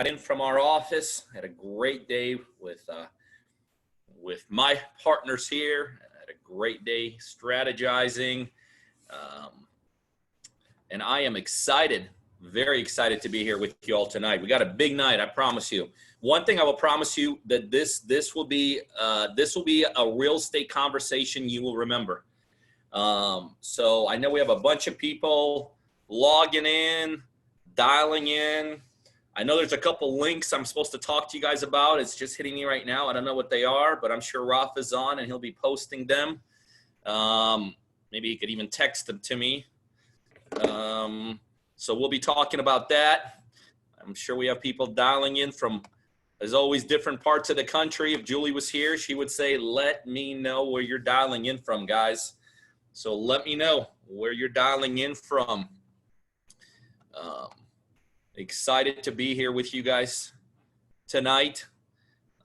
in from our office. Had a great day with my partners here. Had a great day strategizing, and I am excited, very excited to be here with you all tonight. We got a big night, I promise you. One thing I will promise you that this will be a real estate conversation you will remember. So I know we have a bunch of people logging in, dialing in. I know there's a couple links I'm supposed to talk to you guys about. It's just hitting me right now. I don't know what they are, but I'm sure Rafa's on and he'll be posting them. Maybe he could even text them to me. So we'll be talking about that. I'm sure we have people dialing in from, as always, different parts of the country. If Julie was here, she would say, let me know where you're dialing in from, guys. So let me know where you're dialing in from. Excited to be here with you guys tonight.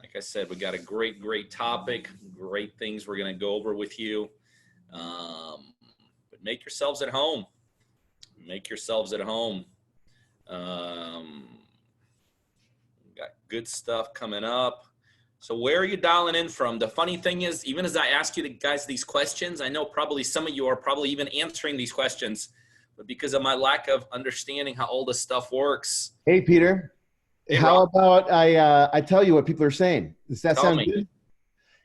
Like I said, we got a great topic, great things we're going to go over with you. But make yourselves at home. Make yourselves at home. Got good stuff coming up. So where are you dialing in from? The funny thing is, even as I ask you guys these questions, I know probably some of you are probably even answering these questions, but because of my lack of understanding how all this stuff works. Hey, Peter. Hey, how Rob. about I tell you what people are saying? Does that sound good?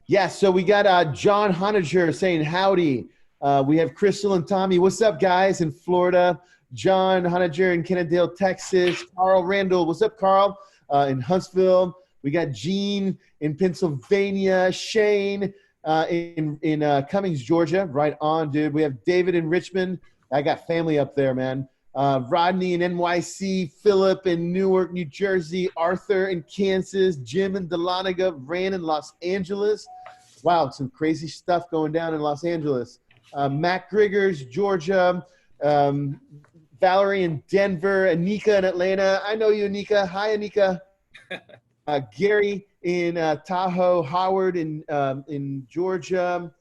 Yeah, so we got John Honager saying howdy. We have Crystal and Tommy. What's up, guys, in Florida? John Honager in Kennedale, Texas. Carl Randall. What's up, Carl? In Huntsville. We got Gene in Pennsylvania. Shane in Cummings, Georgia. Right on, dude. We have David in Richmond. I got family up there, man. Rodney in NYC, Philip in Newark, New Jersey, Arthur in Kansas, Jim in Dahlonega, Rand in Los Angeles. Wow, some crazy stuff going down in Los Angeles. Matt Griggers, Georgia. Valerie in Denver. Anika in Atlanta. I know you, Anika. Hi, Anika. Gary in Tahoe. Howard in Georgia.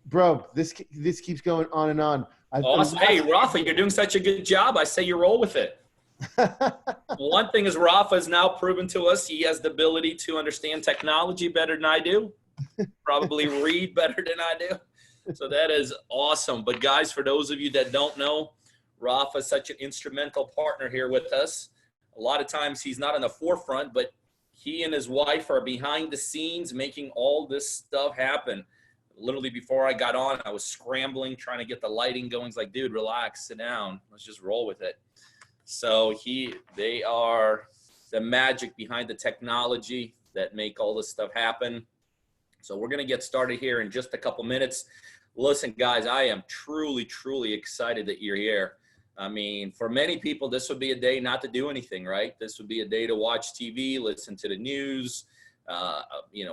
Bro, this keeps going on and on. Awesome. Hey, Rafa, you're doing such a good job. I say you roll with it. One thing is Rafa has now proven to us he has the ability to understand technology better than I do, probably read better than I do. So that is awesome. But guys, for those of you that don't know, Rafa is such an instrumental partner here with us. A lot of times he's not in the forefront, but he and his wife are behind the scenes making all this stuff happen. Literally before I got on, I was scrambling, trying to get the lighting going. It's like, dude, relax, sit down. Let's just roll with it. So they are the magic behind the technology that make all this stuff happen. So we're going to get started here in just a couple minutes. Listen, guys, I am truly excited that you're here. I mean, for many people, this would be a day not to do anything, right? This would be a day to watch TV, listen to the news,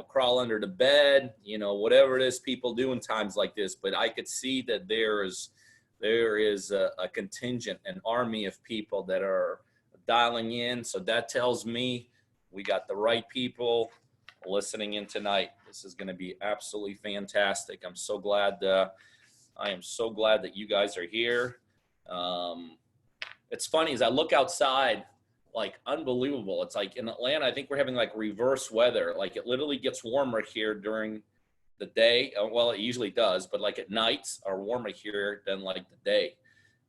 crawl under the bed, whatever it is people do in times like this. But I could see that there is a contingent, an army of people that are dialing in. So that tells me we got the right people listening in tonight. This is going to be absolutely fantastic. I'm so glad. I am so glad that you guys are here. It's funny as I look outside, like unbelievable. It's like in Atlanta, I think we're having like reverse weather. Like it literally gets warmer here during the day. Well, it usually does, but like at nights are warmer here than like the day.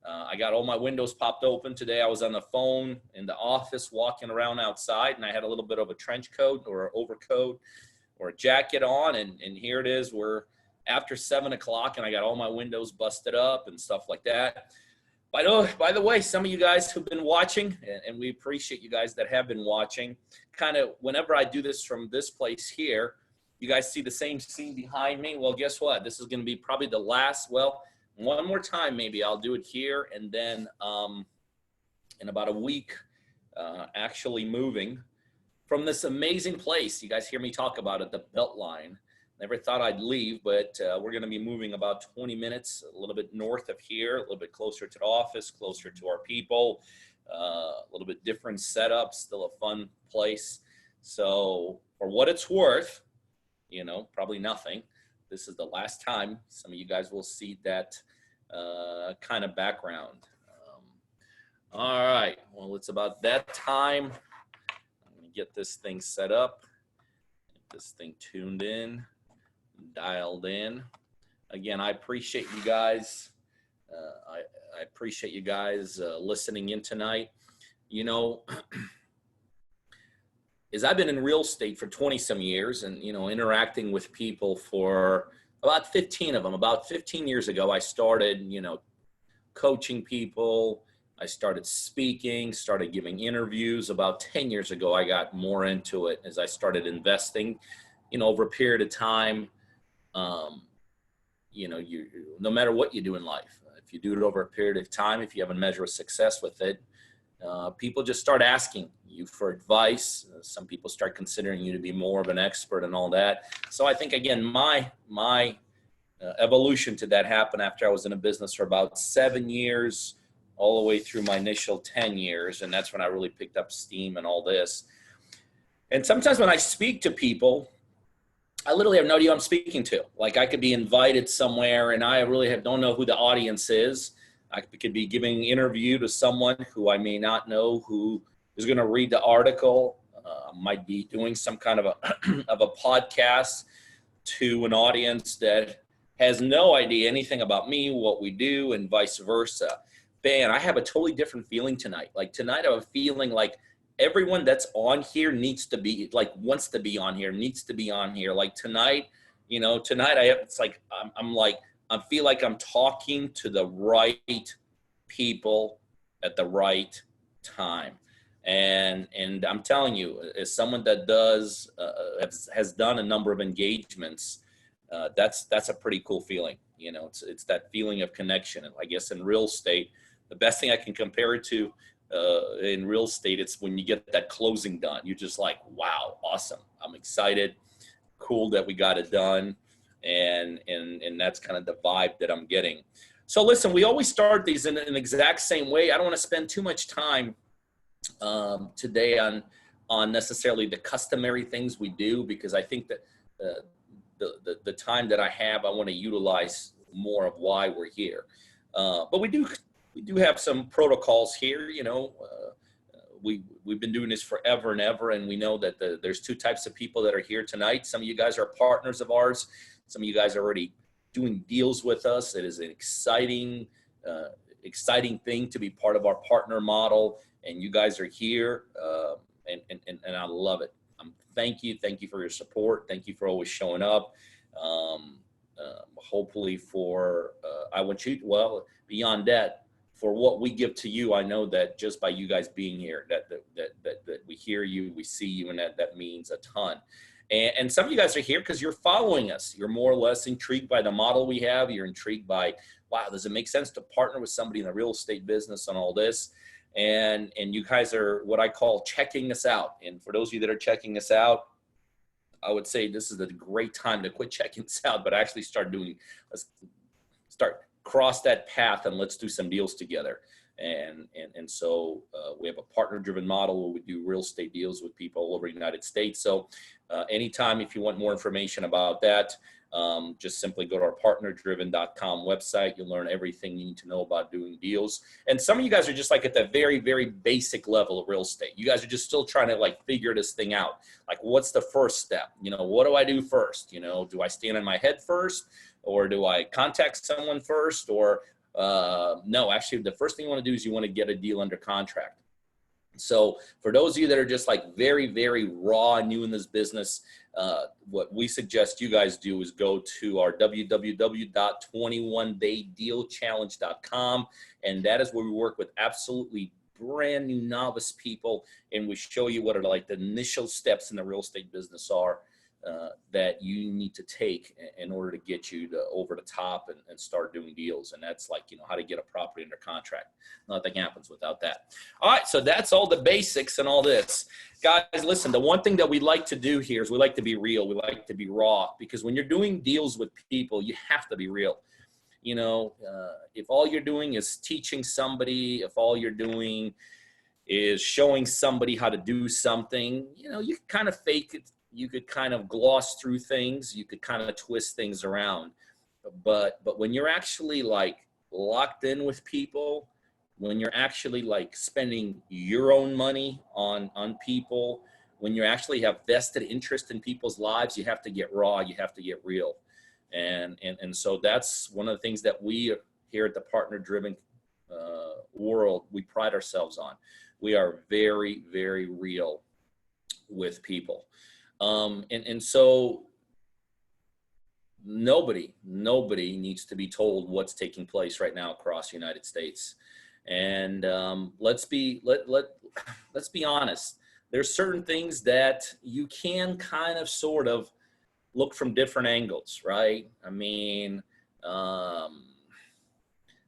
I got all my windows popped open today. I was on the phone in the office walking around outside, and I had a little bit of a trench coat or an overcoat or a jacket on. And here it is. We're after 7 o'clock and I got all my windows busted up and stuff like that. By the way, some of you guys who've been watching, and we appreciate you guys that have been watching, kind of whenever I do this from this place here, you guys see the same scene behind me. Well, guess what? This is going to be probably the last, well, one more time maybe. I'll do it here, and then in about a week, actually moving from this amazing place. You guys hear me talk about it, the Beltline. Never thought I'd leave, but we're going to be moving about 20 minutes, a little bit north of here, a little bit closer to the office, closer to our people, a little bit different setup, still a fun place. So for what it's worth, probably nothing. This is the last time some of you guys will see that kind of background. All right. Well, it's about that time get this thing set up, get this thing tuned in, dialed in. Again, I appreciate you guys. I appreciate you guys listening in tonight. You know, is I've been in real estate for 20 some years and, you know, interacting with people for about 15 of them. About 15 years ago, I started, you know, coaching people. I started speaking, started giving interviews. About 10 years ago, I got more into it as I started investing, you know, over a period of time. You know, no matter what you do in life, if you do it over a period of time, if you have a measure of success with it, people just start asking you for advice. Some people start considering you to be more of an expert and all that. So I think, again, my evolution to that happened after I was in a business for about 7 years, all the way through my initial 10 years. And that's when I really picked up steam and all this. And sometimes when I speak to people, I literally have no idea who I'm speaking to. Like, I could be invited somewhere and I really don't know who the audience is. I could be giving an interview to someone who I may not know who is going to read the article. Might be doing some kind of a podcast to an audience that has no idea anything about me, what we do, and vice versa. Man, I have a totally different feeling tonight. Like, tonight I have a feeling like everyone that's on here needs to be, like, wants to be on here, needs to be on here. Like tonight, you know, tonight it's like, I feel like I'm talking to the right people at the right time. And I'm telling you, as someone that has done a number of engagements, that's a pretty cool feeling. You know, it's that feeling of connection. And I guess in real estate, the best thing I can compare it to in real estate, it's when you get that closing done. You're just like, wow, awesome. I'm excited. Cool that we got it done. And that's kind of the vibe that I'm getting. So listen, we always start these in an exact same way. I don't want to spend too much time today on necessarily the customary things we do, because I think that the time that I have, I want to utilize more of why we're here. But we do have some protocols here. You know, we've been doing this forever and ever, and we know that there's two types of people that are here tonight. Some of you guys are partners of ours. Some of you guys are already doing deals with us. It is an exciting thing to be part of our partner model, and you guys are here, and I love it. Thank you for your support. Thank you for always showing up. Hopefully I want you, well, beyond that, for what we give to you, I know that just by you guys being here, that we hear you, we see you, and that means a ton. And some of you guys are here because you're following us. You're more or less intrigued by the model we have. You're intrigued by, wow, does it make sense to partner with somebody in the real estate business on all this? And you guys are what I call checking us out. And for those of you that are checking us out, I would say this is a great time to quit checking us out, but actually let's cross that path and let's do some deals together. And so we have a partner-driven model where we do real estate deals with people all over the United States. So anytime, if you want more information about that, just simply go to our partnerdriven.com website. You'll learn everything you need to know about doing deals. And some of you guys are just like at the very, very basic level of real estate. You guys are just still trying to like figure this thing out. Like, what's the first step? You know, what do I do first? You know, do I stand on my head first, or do I contact someone first? Or no, actually, the first thing you want to do is you want to get a deal under contract. So for those of you that are just like very, very raw and new in this business, what we suggest you guys do is go to our www.21daydealchallenge.com. And that is where we work with absolutely brand new novice people. And we show you what are like the initial steps in the real estate business are that you need to take in order to get you over the top and start doing deals. And that's like, you know, how to get a property under contract. Nothing happens without that. All right. So that's all the basics and all this. Guys, listen, the one thing that we like to do here is we like to be real. We like to be raw, because when you're doing deals with people, you have to be real. You know, if all you're doing is teaching somebody, if all you're doing is showing somebody how to do something, you know, you can kind of fake it. You could kind of gloss through things. You could kind of twist things around. But when you're actually like locked in with people, when you're actually like spending your own money on people, when you actually have vested interest in people's lives, you have to get raw, you have to get real. And so that's one of the things that we here at the Partner Driven world, we pride ourselves on. We are very, very real with people. And so nobody needs to be told what's taking place right now across the United States. And let's be honest. There's certain things that you can kind of sort of look from different angles, right? I mean,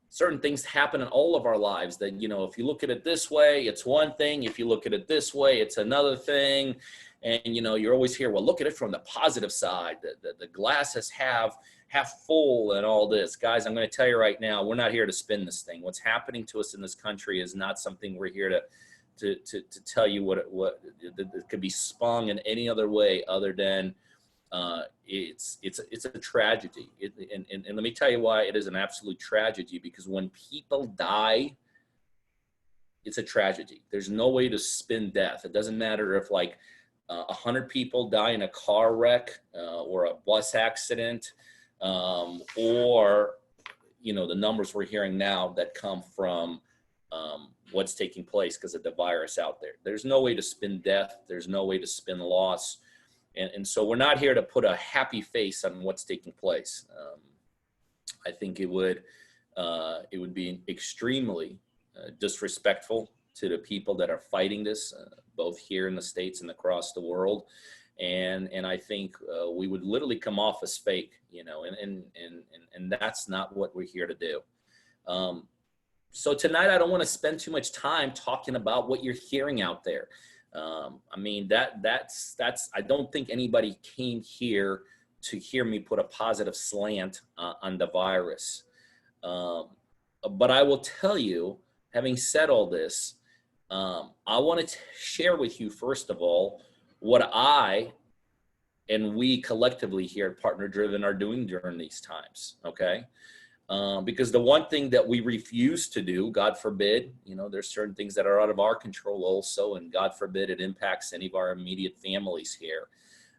certain things happen in all of our lives that, you know, if you look at it this way, it's one thing. If you look at it this way, it's another thing. And, you know, you're always here, well, look at it from the positive side. The glass is half full and all this. Guys, I'm going to tell you right now, we're not here to spin this thing. What's happening to us in this country is not something we're here to tell you what it could be spun in any other way other than it's a tragedy. And let me tell you why it is an absolute tragedy, because when people die, it's a tragedy. There's no way to spin death. It doesn't matter if like 100 people die in a car wreck or a bus accident, or, you know, the numbers we're hearing now that come from what's taking place because of the virus out there. There's no way to spin death. There's no way to spin loss. And so we're not here to put a happy face on what's taking place. I think it would be extremely disrespectful to the people that are fighting this, both here in the States and across the world. And I think we would literally come off as fake, you know, and that's not what we're here to do. So tonight, I don't want to spend too much time talking about what you're hearing out there. I mean, that's I don't think anybody came here to hear me put a positive slant on the virus. But I will tell you, having said all this, I want to share with you, first of all, what I and we collectively here at Partner Driven are doing during these times, okay? Because the one thing that we refuse to do, God forbid, you know, there's certain things that are out of our control also, and God forbid it impacts any of our immediate families here.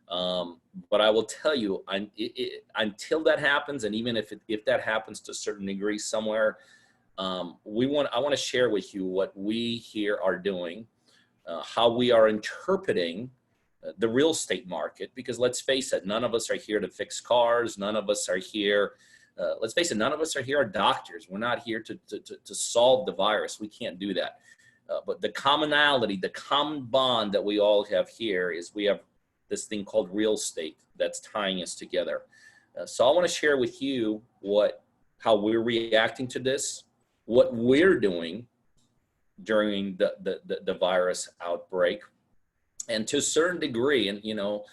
But I will tell you, until that happens, and even if that happens to a certain degree somewhere, I want to share with you what we here are doing, how we are interpreting the real estate market, because let's face it, none of us are here to fix cars. None of us are here. Let's face it, none of us are here are doctors. We're not here to solve the virus. We can't do that. But the commonality, the common bond that we all have here is we have this thing called real estate that's tying us together. So I want to share with you how we're reacting to this, what we're doing during the virus outbreak. And to a certain degree, and, you know,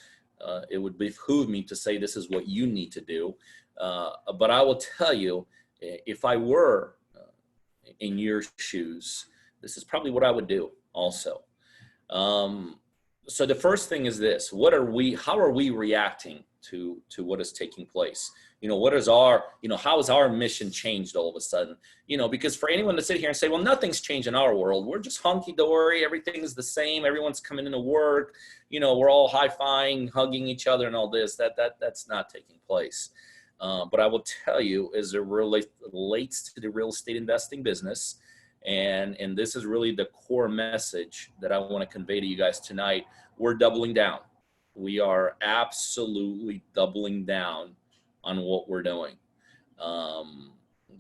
it would behoove me to say this is what you need to do. But I will tell you, if I were in your shoes, this is probably what I would do also. So the first thing is this: how are we reacting to what is taking place? You know, how has our mission changed all of a sudden? You know, because for anyone to sit here and say, well, nothing's changed in our world. We're just hunky-dory. Everything is the same. Everyone's coming into work. You know, we're all high-fiving, hugging each other and all this. That's not taking place. But I will tell you, as it relates to the real estate investing business, and this is really the core message that I want to convey to you guys tonight, we're doubling down. We are absolutely doubling down on what we're doing.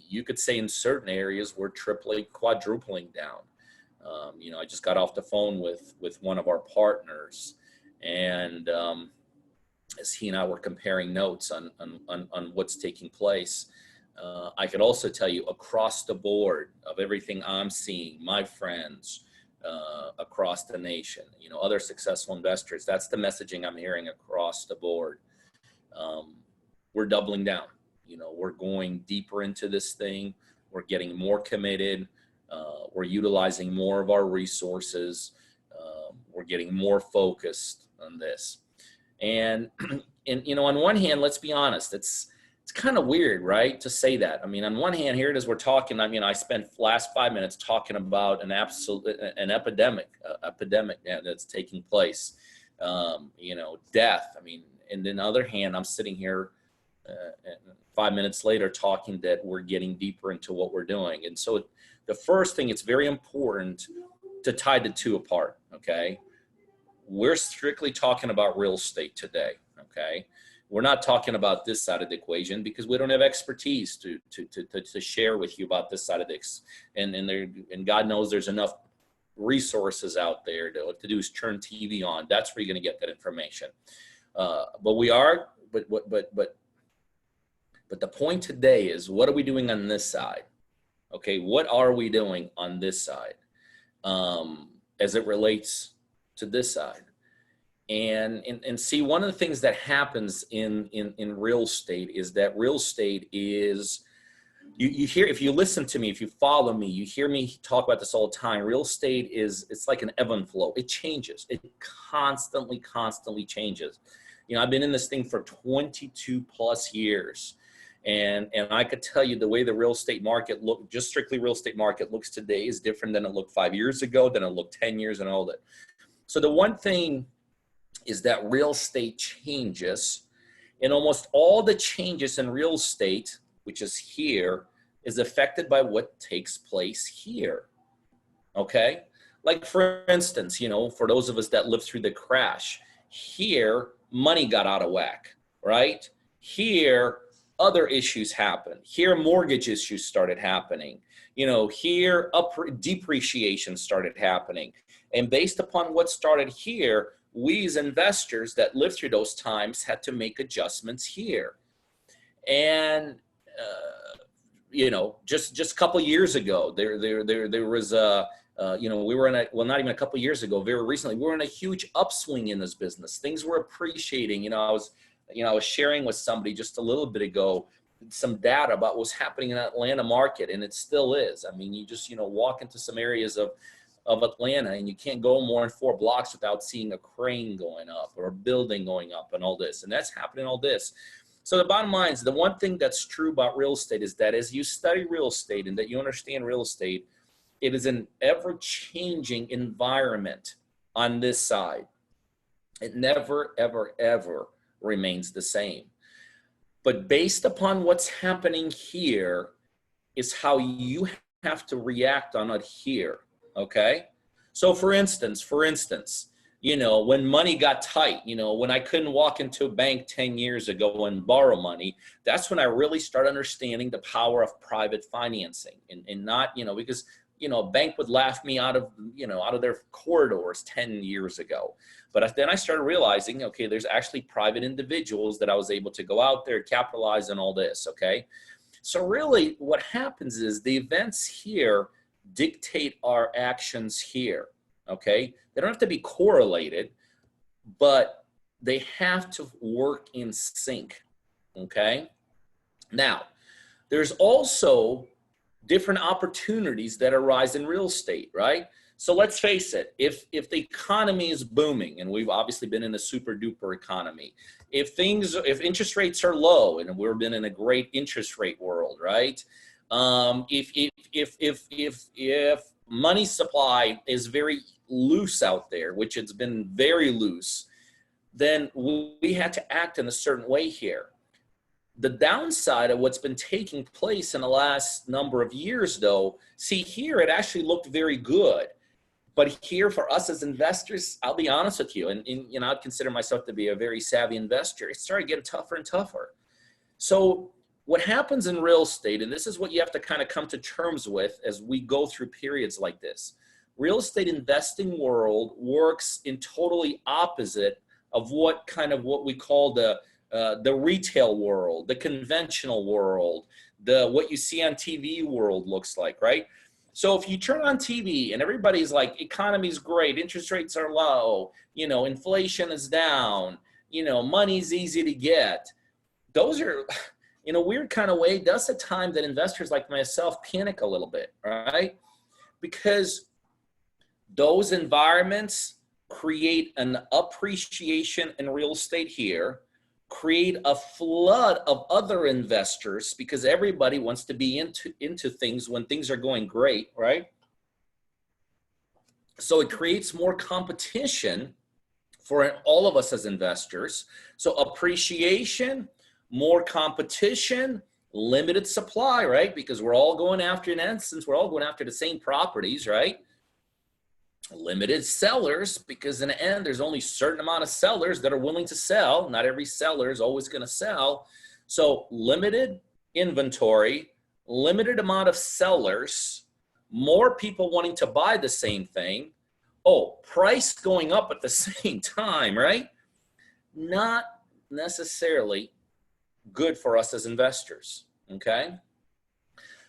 You could say in certain areas we're tripling, quadrupling down. You know, I just got off the phone with one of our partners, and as he and I were comparing notes on what's taking place, I could also tell you across the board of everything I'm seeing, my friends across the nation, you know, other successful investors, that's the messaging I'm hearing across the board. We're doubling down. You know, we're going deeper into this thing. We're getting more committed. We're utilizing more of our resources. We're getting more focused on this. And you know, on one hand, let's be honest, it's kind of weird, right, to say that. I mean, on one hand, here it is, we're talking, I mean, I spent last 5 minutes talking about an epidemic that's taking place, you know, death. I mean, and then on the other hand, I'm sitting here 5 minutes later talking that we're getting deeper into what we're doing. And so the first thing, it's very important to tie the two apart, okay? We're strictly talking about real estate today, okay? We're not talking about this side of the equation because we don't have expertise to share with you about this side of this. And God knows there's enough resources out there to do is turn TV on. That's where you're going to get that information. But the point today is, what are we doing on this side? Okay, what are we doing on this side as it relates to this side? And see, one of the things that happens in real estate is that real estate is, you hear, if you listen to me, if you follow me, you hear me talk about this all the time. Real estate is, it's like an ebb and flow. It changes. It constantly changes. You know, I've been in this thing for 22 plus years. And I could tell you the way the real estate market just strictly real estate market looks today is different than it looked 5 years ago, than it looked 10 years and all that. So the one thing is that real estate changes, and almost all the changes in real estate, which is here, is affected by what takes place here. Okay? Like for instance, you know, for those of us that lived through the crash, here, money got out of whack, right? Here, other issues happened. Here, mortgage issues started happening. You know, here, depreciation started happening. And based upon what started here, we as investors that lived through those times had to make adjustments here. And, you know, just a couple of years ago, there was you know, we were in well, not even a couple of years ago, very recently, we were in a huge upswing in this business. Things were appreciating. You know, I was sharing with somebody just a little bit ago some data about what's happening in the Atlanta market, and it still is. I mean, you just, you know, walk into some areas of Atlanta and you can't go more than 4 blocks without seeing a crane going up or a building going up and all this, and that's happening, all this. So the bottom line is, the one thing that's true about real estate is that as you study real estate and that you understand real estate, it is an ever-changing environment on this side. It never, ever, ever remains the same. But based upon what's happening here is how you have to react on it here, okay? So for instance, you know, when money got tight, you know, when I couldn't walk into a bank 10 years ago and borrow money, that's when I really started understanding the power of private financing, and not, you know, because, you know, a bank would laugh me out of, you know, out of their corridors 10 years ago. But then I started realizing, okay, there's actually private individuals that I was able to go out there, capitalize on all this, okay? So really what happens is the events here dictate our actions here, okay? They don't have to be correlated, but they have to work in sync, okay? Now, there's also different opportunities that arise in real estate, right? So let's face it, if the economy is booming, and we've obviously been in a super duper economy, if interest rates are low, and we've been in a great interest rate world, right? If money supply is very loose out there, which it's been very loose, then we had to act in a certain way here. The downside of what's been taking place in the last number of years, though, see here, it actually looked very good. But here for us as investors, I'll be honest with you, and you know, I'd consider myself to be a very savvy investor, it started getting tougher and tougher. So what happens in real estate, and this is what you have to kind of come to terms with as we go through periods like this, real estate investing world works in totally opposite of what we call the retail world, the conventional world, what you see on TV world looks like, right? So if you turn on TV and everybody's like, economy's great, interest rates are low, you know, inflation is down, you know, money's easy to get. Those are, in a weird kind of way, that's the time that investors like myself panic a little bit, right? Because those environments create an appreciation in real estate here, create a flood of other investors because everybody wants to be into things when things are going great, right? So it creates more competition for all of us as investors. So appreciation, more competition, limited supply, right? Because we're all going after, in essence, we're all going after the same properties, right? Limited sellers, because in the end, there's only a certain amount of sellers that are willing to sell. Not every seller is always going to sell. So limited inventory, limited amount of sellers, more people wanting to buy the same thing. Oh, price going up at the same time, right? Not necessarily good for us as investors, okay?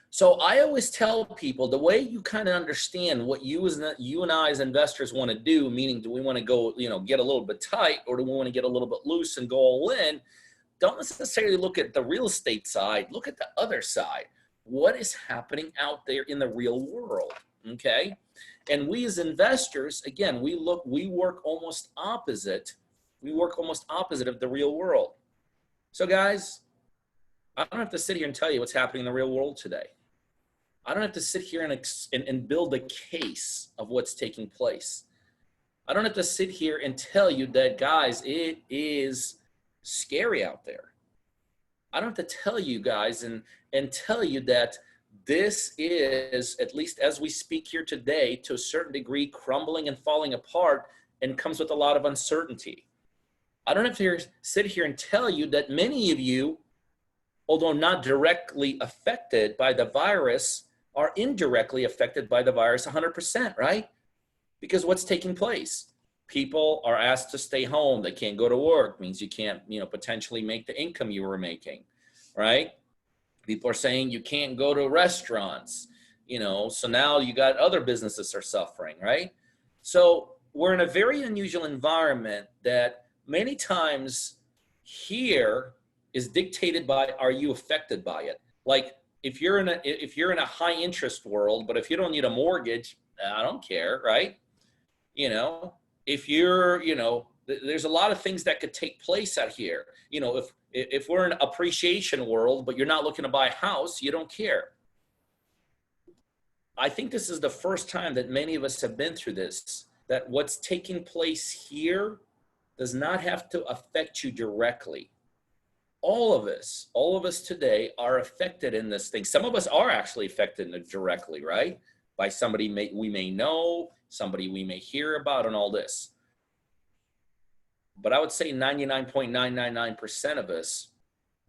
So I always tell people the way you kind of understand what you and I as investors want to do, meaning do we want to go, get a little bit tight, or do we want to get a little bit loose and go all in? Don't necessarily look at the real estate side, look at the other side. What is happening out there in the real world, okay? And we as investors, again, we work almost opposite. We work almost opposite of the real world. So guys, I don't have to sit here and tell you what's happening in the real world today. I don't have to sit here and build a case of what's taking place. I don't have to sit here and tell you that, guys, it is scary out there. I don't have to tell you guys and tell you that this is, at least as we speak here today, to a certain degree, crumbling and falling apart and comes with a lot of uncertainty. I don't have to sit here and tell you that many of you, although not directly affected by the virus, are indirectly affected by the virus 100%, right? Because what's taking place? People are asked to stay home. They can't go to work. Means you can't, potentially make the income you were making, right? People are saying you can't go to restaurants, so now you got other businesses are suffering, right? So we're in a very unusual environment that many times here is dictated by, are you affected by it? Like if you're in a high interest world, but if you don't need a mortgage, I don't care, right? If you're, there's a lot of things that could take place out here. If we're in an appreciation world, but you're not looking to buy a house, you don't care. I think this is the first time that many of us have been through this, that what's taking place here does not have to affect you directly. All of us today are affected in this thing. Some of us are actually affected directly, right? By somebody we may know, somebody we may hear about, and all this. But I would say 99.999% of us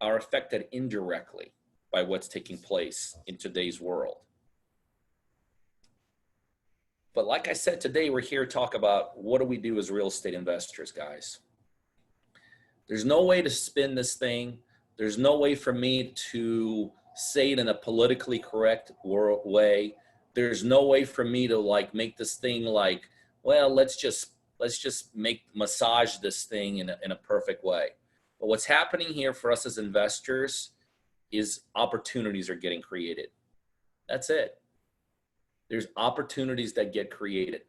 are affected indirectly by what's taking place in today's world. But like I said, today we're here to talk about what do we do as real estate investors, guys. There's no way to spin this thing. There's no way for me to say it in a politically correct way. There's no way for me to make this thing well, let's just massage this thing in a perfect way. But what's happening here for us as investors is opportunities are getting created. That's it. There's opportunities that get created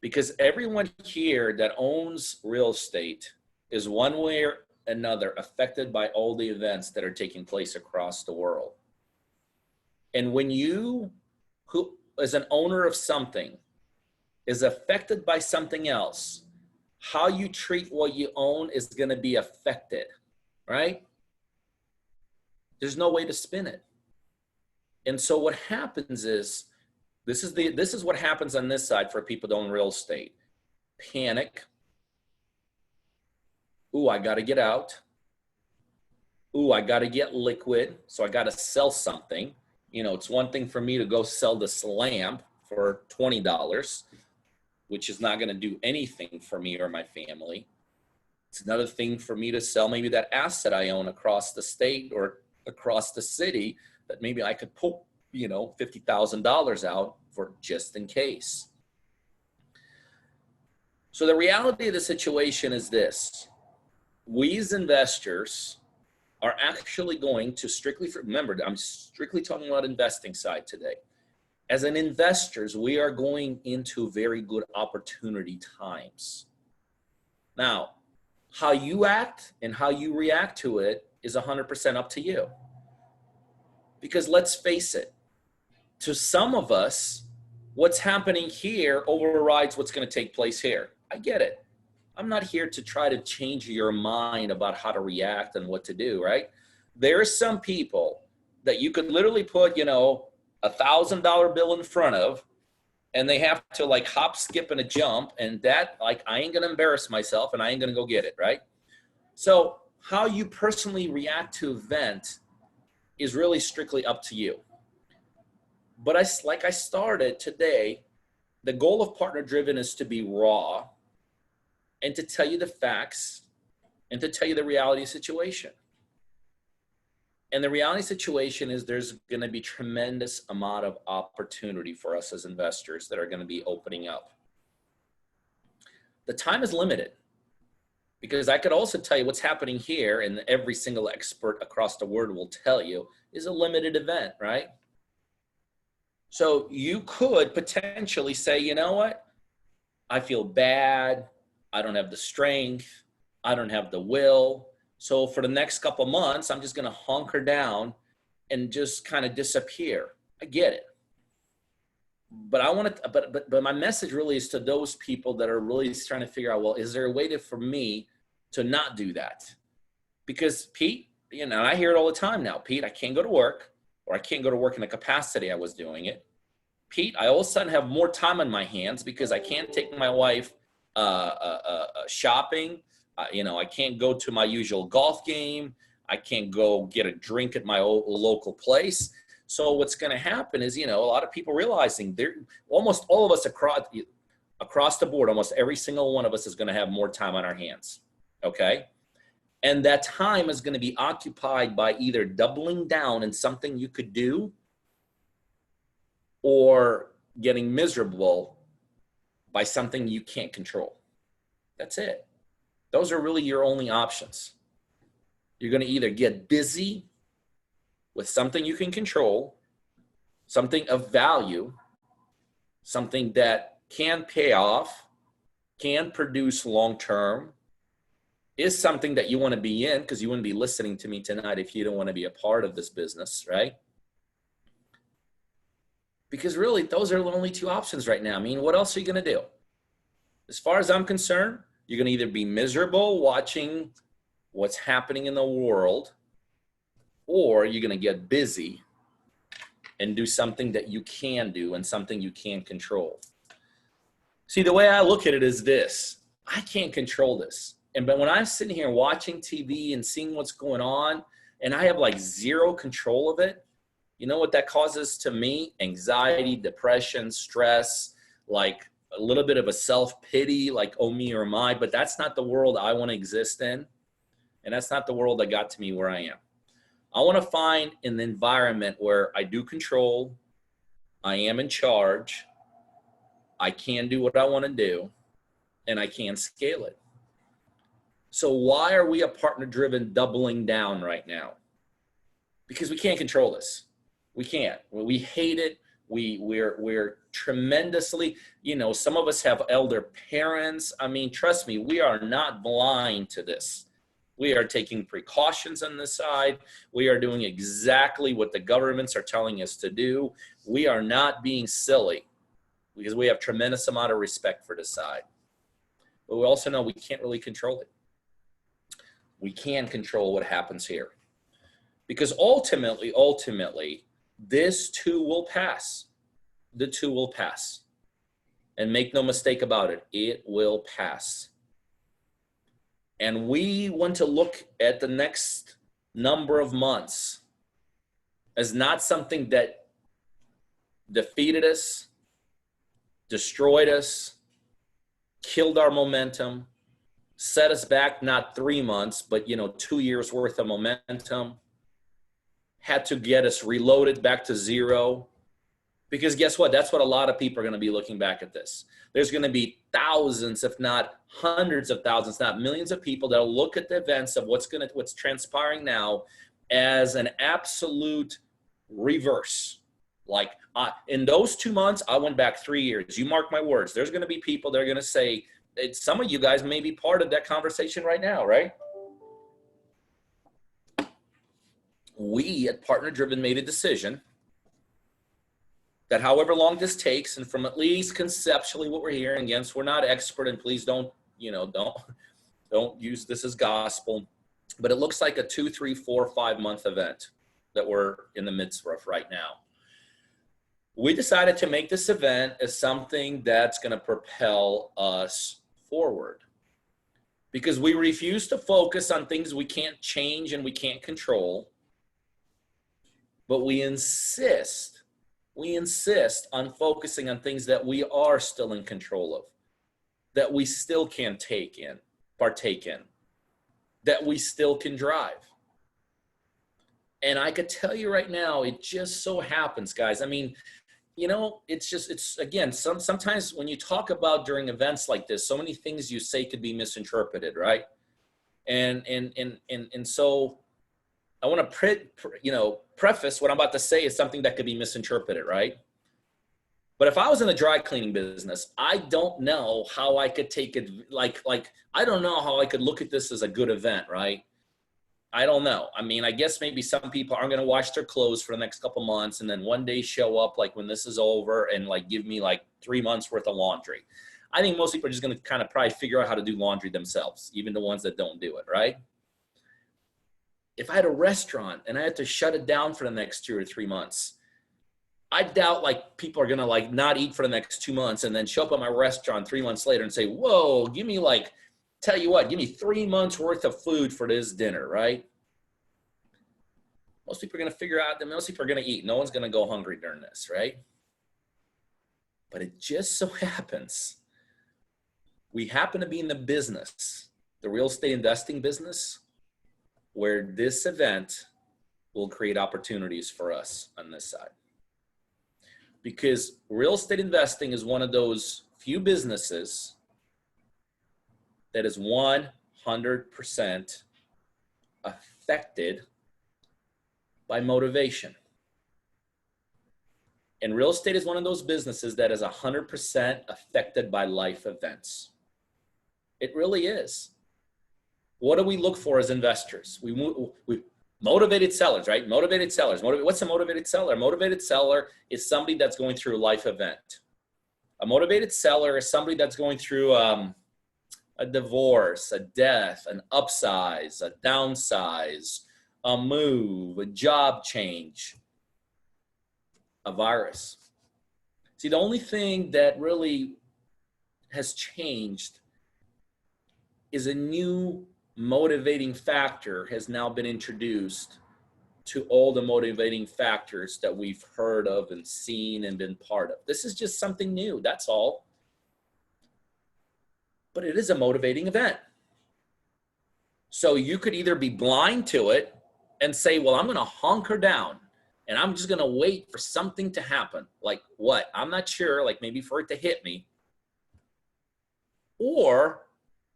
because everyone here that owns real estate is one way or another affected by all the events that are taking place across the world. And when you, who is an owner of something, is affected by something else, how you treat what you own is going to be affected, right? There's no way to spin it. And so what happens is, this is what happens on this side for people that own real estate. Panic. Ooh, I got to get out. Ooh, I got to get liquid. So I got to sell something. It's one thing for me to go sell this lamp for $20, which is not going to do anything for me or my family. It's another thing for me to sell maybe that asset I own across the state or across the city that maybe I could pull, $50,000 out for just in case. So the reality of the situation is this. We as investors are actually going to remember, I'm strictly talking about investing side today. As an investors, we are going into very good opportunity times. Now, How you act and how you react to it is 100% up to you. Because let's face it, to some of us, what's happening here overrides what's going to take place here. I get it. I'm not here to try to change your mind about how to react and what to do, right? There are some people that you could literally put, $1,000 bill in front of, and they have to like hop, skip, and a jump, and that, like, I ain't gonna embarrass myself and I ain't gonna go get it, right? So how you personally react to event is really strictly up to you. But like I started today, the goal of Partner Driven is to be raw and to tell you the facts and to tell you the reality situation. And the reality situation is there's going to be tremendous amount of opportunity for us as investors that are going to be opening up. The time is limited, because I could also tell you what's happening here, and every single expert across the world will tell you, is a limited event, right? So you could potentially say, you know what? I feel bad. I don't have the strength. I don't have the will. So for the next couple of months, I'm just going to hunker down and just kind of disappear. I get it. But I want to, but my message really is to those people that are really trying to figure out, well, is there a way for me to not do that? Because Pete, I hear it all the time now. Pete, I can't go to work, or I can't go to work in the capacity I was doing it. Pete, I all of a sudden have more time on my hands because I can't take my wife shopping. I can't go to my usual golf game. I can't go get a drink at my local place. So what's going to happen is, a lot of people realizing almost all of us across the board, almost every single one of us is going to have more time on our hands. Okay. And that time is going to be occupied by either doubling down in something you could do or getting miserable by something you can't control. That's it. Those are really your only options. You're going to either get busy with something you can control, something of value, something that can pay off, can produce long-term, is something that you want to be in, because you wouldn't be listening to me tonight if you don't want to be a part of this business, right? Because really, those are the only two options right now. I mean, what else are you going to do? As far as I'm concerned, you're going to either be miserable watching what's happening in the world, or you're going to get busy and do something that you can do and something you can control. See, the way I look at it is this: I can't control this. But when I'm sitting here watching TV and seeing what's going on, and I have like zero control of it, you know what that causes to me? Anxiety, depression, stress, like a little bit of a self-pity, like, oh, me or my. But that's not the world I want to exist in. And that's not the world that got to me where I am. I want to find an environment where I do control, I am in charge, I can do what I want to do, and I can scale it. So why are we a partner-driven doubling down right now? Because we can't control this. We can't. We hate it. We're tremendously, some of us have elder parents. I mean, trust me, we are not blind to this. We are taking precautions on this side. We are doing exactly what the governments are telling us to do. We are not being silly, because we have tremendous amount of respect for this side. But we also know we can't really control it. We can control what happens here. Because ultimately, this too will pass. The too will pass. And make no mistake about it, it will pass. And we want to look at the next number of months as not something that defeated us, destroyed us, killed our momentum, set us back not 3 months, but 2 years worth of momentum, had to get us reloaded back to zero. Because guess what? That's what a lot of people are going to be looking back at this. There's going to be thousands, if not hundreds of thousands, not millions of people that will look at the events of what's transpiring now as an absolute reverse. Like in those 2 months, I went back 3 years. You mark my words. There's going to be people that are going to say some of you guys may be part of that conversation right now, right? We at Partner Driven made a decision that however long this takes, and from at least conceptually what we're hearing, against, we're not expert, and please don't use this as gospel, but it looks like a 2, 3, 4, 5 month event that we're in the midst of right now. We decided to make this event as something that's going to propel us forward, because we refuse to focus on things we can't change and we can't control, but we insist on focusing on things that we are still in control of, that we still can partake in, that we still can drive. And I could tell you right now, it just so happens, guys. I mean, it's again, sometimes when you talk about during events like this, so many things you say could be misinterpreted, right? And so I want to preface what I'm about to say is something that could be misinterpreted, right? But if I was in the dry cleaning business, I don't know how I could take it, I don't know how I could look at this as a good event, right? I don't know. I mean, I guess maybe some people aren't going to wash their clothes for the next couple months and then one day show up like when this is over and like give me like 3 months worth of laundry. I think most people are just going to kind of probably figure out how to do laundry themselves, even the ones that don't do it, right? If I had a restaurant and I had to shut it down for the next 2 or 3 months, I doubt like people are going to like not eat for the next 2 months and then show up at my restaurant 3 months later and say, whoa, give me 3 months worth of food for this dinner, right? Most people are going to figure out that most people are going to eat. No one's going to go hungry during this, right? But it just so happens, we happen to be in the business, the real estate investing business, where this event will create opportunities for us on this side. Because real estate investing is one of those few businesses that is 100% affected by motivation. And real estate is one of those businesses that is 100% affected by life events. It really is. What do we look for as investors? We motivated sellers, right? Motivated sellers. What's a motivated seller? A motivated seller is somebody that's going through a life event. A motivated seller is somebody that's going through a divorce, a death, an upsize, a downsize, a move, a job change, a virus. See, the only thing that really has changed is a new motivating factor has now been introduced to all the motivating factors that we've heard of and seen and been part of. This is just something new, that's all. But it is a motivating event. So you could either be blind to it and say, well, I'm going to hunker down and I'm just going to wait for something to happen. Like what? I'm not sure, like maybe for it to hit me. Or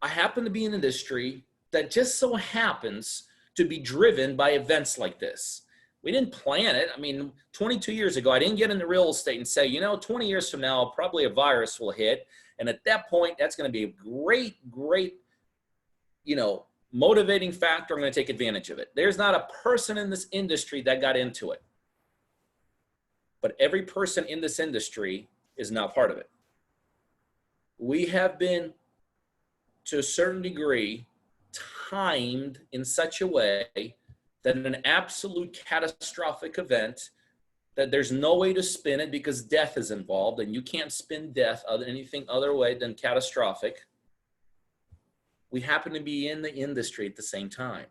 I happen to be in an industry that just so happens to be driven by events like this. We didn't plan it. I mean, 22 years ago, I didn't get into real estate and say, 20 years from now, probably a virus will hit. And at that point, that's going to be a great, motivating factor. I'm going to take advantage of it. There's not a person in this industry that got into it. But every person in this industry is now part of it. We have been, to a certain degree, timed in such a way that an absolute catastrophic event, that there's no way to spin it because death is involved, and you can't spin death anything other way than catastrophic. We happen to be in the industry at the same time.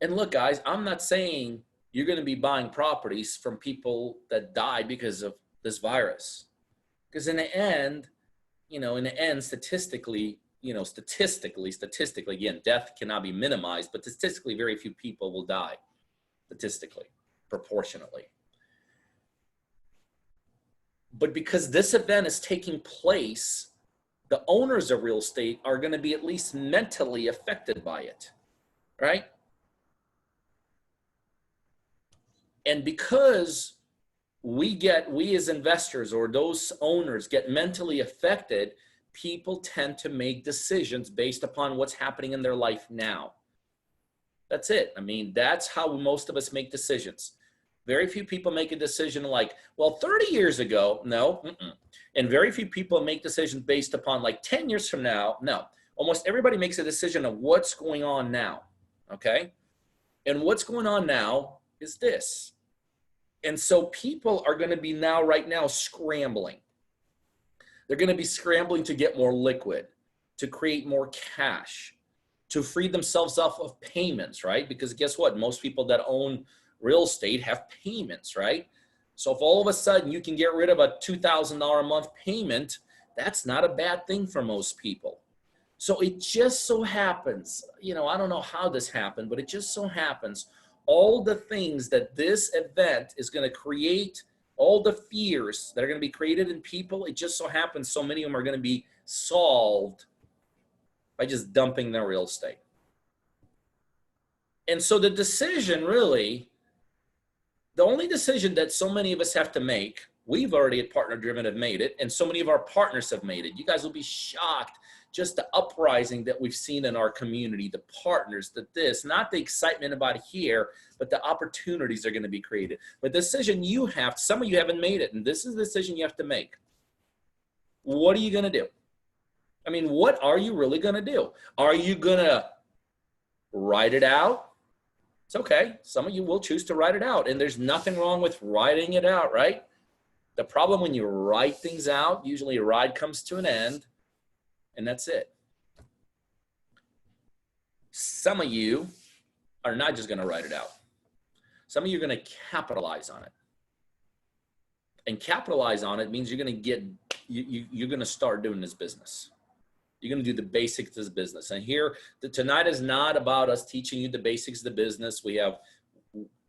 And look, guys, I'm not saying you're going to be buying properties from people that died because of this virus. Because in the end, statistically, again, death cannot be minimized, but statistically, very few people will die, statistically, proportionately. But because this event is taking place, the owners of real estate are going to be at least mentally affected by it, right? And because we as investors or those owners get mentally affected, people tend to make decisions based upon what's happening in their life now. That's it. I mean, that's how most of us make decisions. Very few people make a decision like, well, 30 years ago, no. And very few people make decisions based upon like 10 years from now, no. Almost everybody makes a decision of what's going on now, okay? And what's going on now is this. And so people are going to be now, right now, scrambling. They're going to be scrambling to get more liquid, to create more cash, to free themselves up of payments, right? Because guess what? Most people that own real estate have payments, right? So if all of a sudden you can get rid of a $2,000 a month payment, that's not a bad thing for most people. So it just so happens, you know, I don't know how this happened, but it just so happens all the things that this event is going to create, all the fears that are going to be created in people, it just so happens so many of them are going to be solved by just dumping their real estate. And so the decision really, the only decision that so many of us have to make, we've already at Partner Driven have made it, and so many of our partners have made it. You guys will be shocked just the uprising that we've seen in our community, the partners, not the excitement about here, but the opportunities are going to be created. But the decision you have, some of you haven't made it, and this is the decision you have to make. What are you going to do? I mean, what are you really going to do? Are you going to write it out? It's okay. Some of you will choose to write it out, and there's nothing wrong with writing it out, right? The problem when you write things out, usually a ride comes to an end, and that's it. Some of you are not just going to write it out. Some of you are going to capitalize on it. And capitalize on it means you're going to get, you're going to start doing this business. You're going to do the basics of this business. And here, tonight is not about us teaching you the basics of the business. We have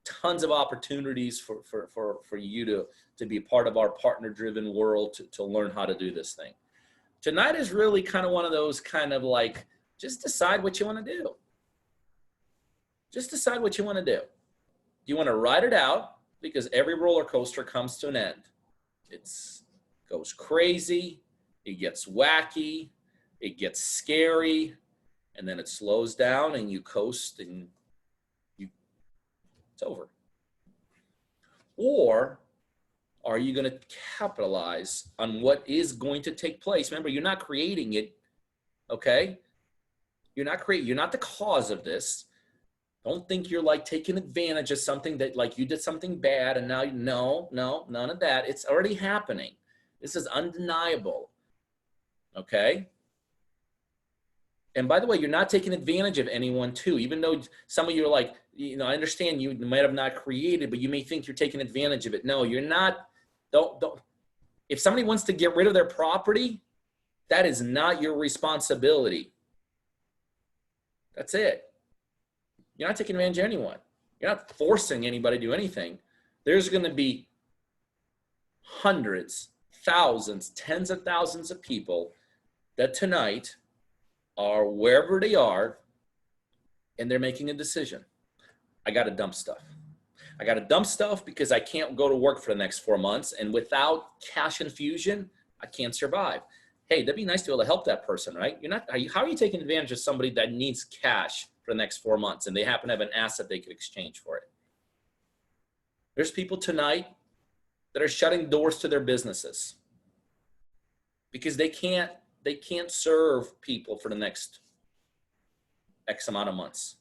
tons of opportunities for you to be a part of our partner-driven world to learn how to do this thing. Tonight is really kind of one of those kind of like, just decide what you want to do. Just decide what you want to do. Do you want to ride it out? Because every roller coaster comes to an end. It goes crazy. It gets wacky. It gets scary. And then it slows down and you coast and it's over. Or are you going to capitalize on what is going to take place? Remember, you're not creating it, okay? You're not the cause of this. Don't think you're like taking advantage of something that like you did something bad and now, no, none of that. It's already happening. This is undeniable, okay? And by the way, you're not taking advantage of anyone too, even though some of you are like, you know, I understand you might have not created, but you may think you're taking advantage of it. No, you're not. Don't. If somebody wants to get rid of their property, that is not your responsibility. That's it. You're not taking advantage of anyone. You're not forcing anybody to do anything. There's going to be hundreds, thousands, tens of thousands of people that tonight are wherever they are, and they're making a decision. I got to dump stuff. I got to dump stuff because I can't go to work for the next 4 months, and without cash infusion, I can't survive. Hey, that'd be nice to be able to help that person, right? How are you taking advantage of somebody that needs cash for the next 4 months and they happen to have an asset they could exchange for it? There's people tonight that are shutting doors to their businesses because they can't serve people for the next X amount of months,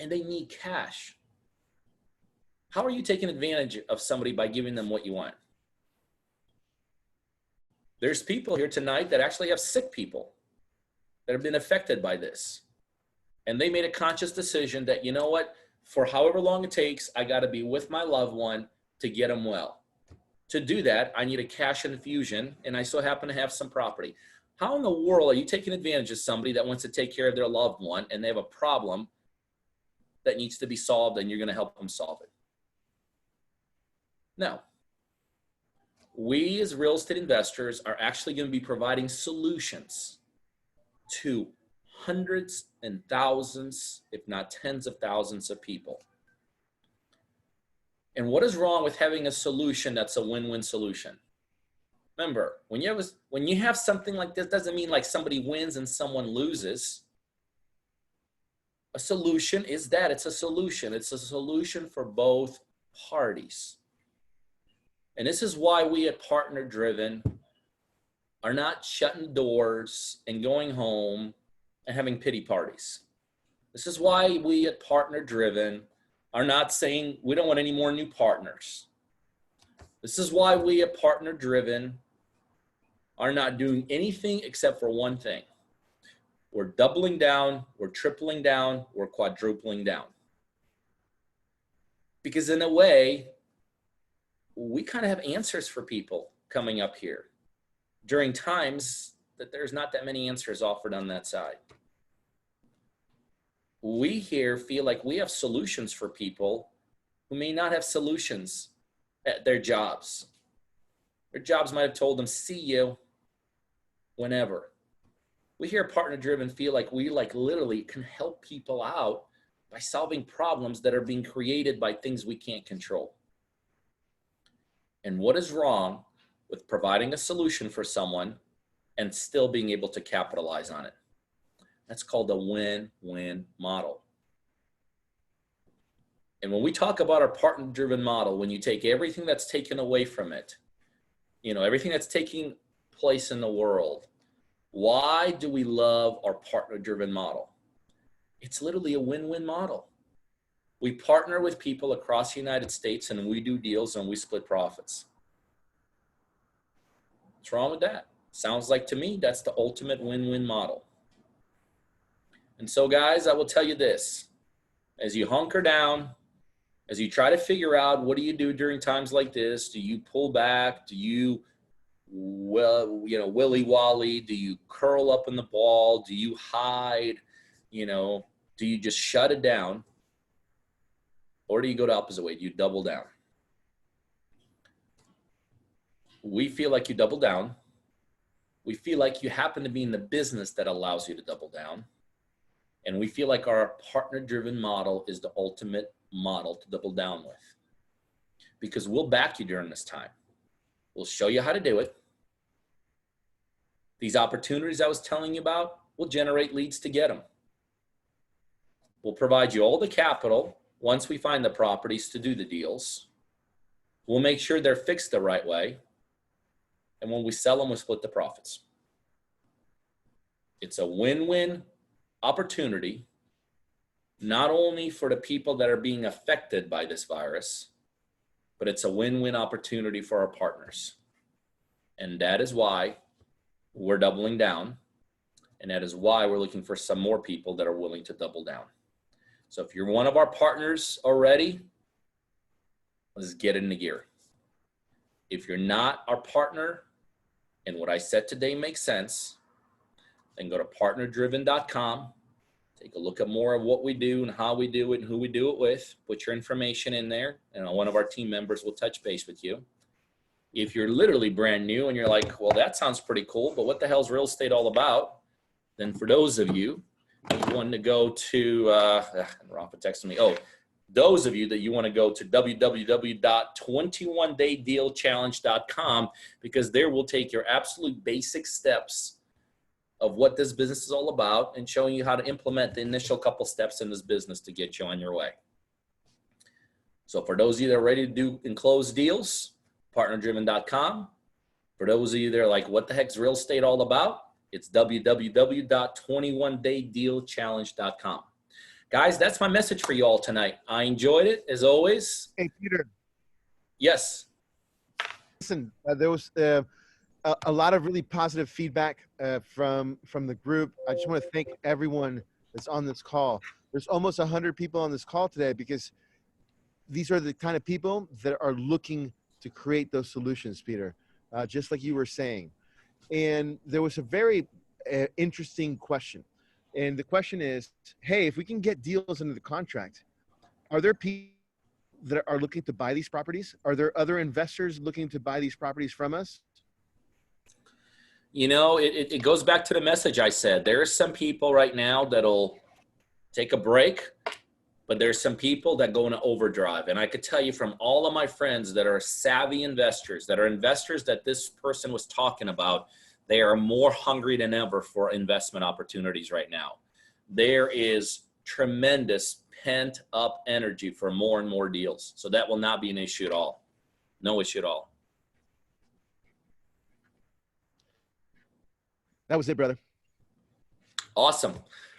and they need cash. How are you taking advantage of somebody by giving them what you want? There's people here tonight that actually have sick people that have been affected by this. And they made a conscious decision that, you know what, for however long it takes, I got to be with my loved one to get them well. To do that, I need a cash infusion, and I so happen to have some property. How in the world are you taking advantage of somebody that wants to take care of their loved one and they have a problem that needs to be solved and you're going to help them solve it? No. We as real estate investors are actually going to be providing solutions to hundreds and thousands, if not tens of thousands of people. And what is wrong with having a solution that's a win-win solution? Remember, when you have something like this, doesn't mean like somebody wins and someone loses. A solution is that. It's a solution. It's a solution for both parties. And this is why we at Partner Driven are not shutting doors and going home and having pity parties. This is why we at Partner Driven are not saying we don't want any more new partners. This is why we at Partner Driven are not doing anything except for one thing. We're doubling down, we're tripling down, we're quadrupling down. Because in a way, we kind of have answers for people coming up here during times that there's not that many answers offered on that side. We here feel like we have solutions for people who may not have solutions at their jobs. Their jobs might have told them, see you whenever. We here at Partner Driven feel like we literally can help people out by solving problems that are being created by things we can't control. And what is wrong with providing a solution for someone and still being able to capitalize on it? That's called a win-win model. And when we talk about our partner-driven model, when you take everything that's taken away from it, everything that's taking place in the world, why do we love our partner-driven model? It's literally a win-win model. We partner with people across the United States and we do deals and we split profits. What's wrong with that? Sounds like to me that's the ultimate win-win model. And so guys, I will tell you this, as you hunker down, as you try to figure out what do you do during times like this, do you pull back? Do you, willy-wally? Do you curl up in the ball? Do you hide? Do you just shut it down? Or do you go the opposite way? Do you double down? We feel like you double down. We feel like you happen to be in the business that allows you to double down. And we feel like our partner-driven model is the ultimate model to double down with. Because we'll back you during this time. We'll show you how to do it. These opportunities I was telling you about, we'll generate leads to get them. We'll provide you all the capital once we find the properties to do the deals. We'll make sure they're fixed the right way. And when we sell them, we'll split the profits. It's a win-win opportunity, not only for the people that are being affected by this virus, but it's a win-win opportunity for our partners. And that is why we're doubling down. And that is why we're looking for some more people that are willing to double down. So if you're one of our partners already, let's get into gear. If you're not our partner and what I said today makes sense, then go to partnerdriven.com. Take a look at more of what we do and how we do it and who we do it with. Put your information in there and one of our team members will touch base with you. If you're literally brand new and you're like, well, that sounds pretty cool, but what the hell is real estate all about? Then for those of you want to go to, Rafa texted me, those of you that you want to go to www.21daydealchallenge.com, because there we'll take your absolute basic steps of what this business is all about and showing you how to implement the initial couple steps in this business to get you on your way. So for those of you that are ready to do and close deals, partnerdriven.com. For those of you that are like, what the heck's real estate all about? It's www.21daydealchallenge.com. Guys, that's my message for you all tonight. I enjoyed it as always. Hey, Peter. Yes. Listen, there was a lot of really positive feedback from the group. I just want to thank everyone that's on this call. There's almost 100 people on this call today because these are the kind of people that are looking to create those solutions, Peter, just like you were saying. And there was a very interesting question. And the question is, hey, if we can get deals into the contract, are there people that are looking to buy these properties? Are there other investors looking to buy these properties from us? It goes back to the message I said. There are some people right now that'll take a break But there's some people that go into overdrive. And I could tell you from all of my friends that are savvy investors, that are investors that this person was talking about, they are more hungry than ever for investment opportunities right now. There is tremendous pent up energy for more and more deals. So that will not be an issue at all. No issue at all. That was it, brother. Awesome.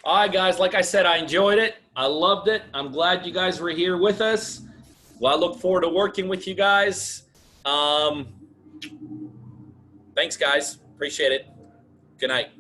All right, guys. Like I said, I enjoyed it. I loved it. I'm glad you guys were here with us. Well, I look forward to working with you guys. Thanks, guys. Appreciate it. Good night.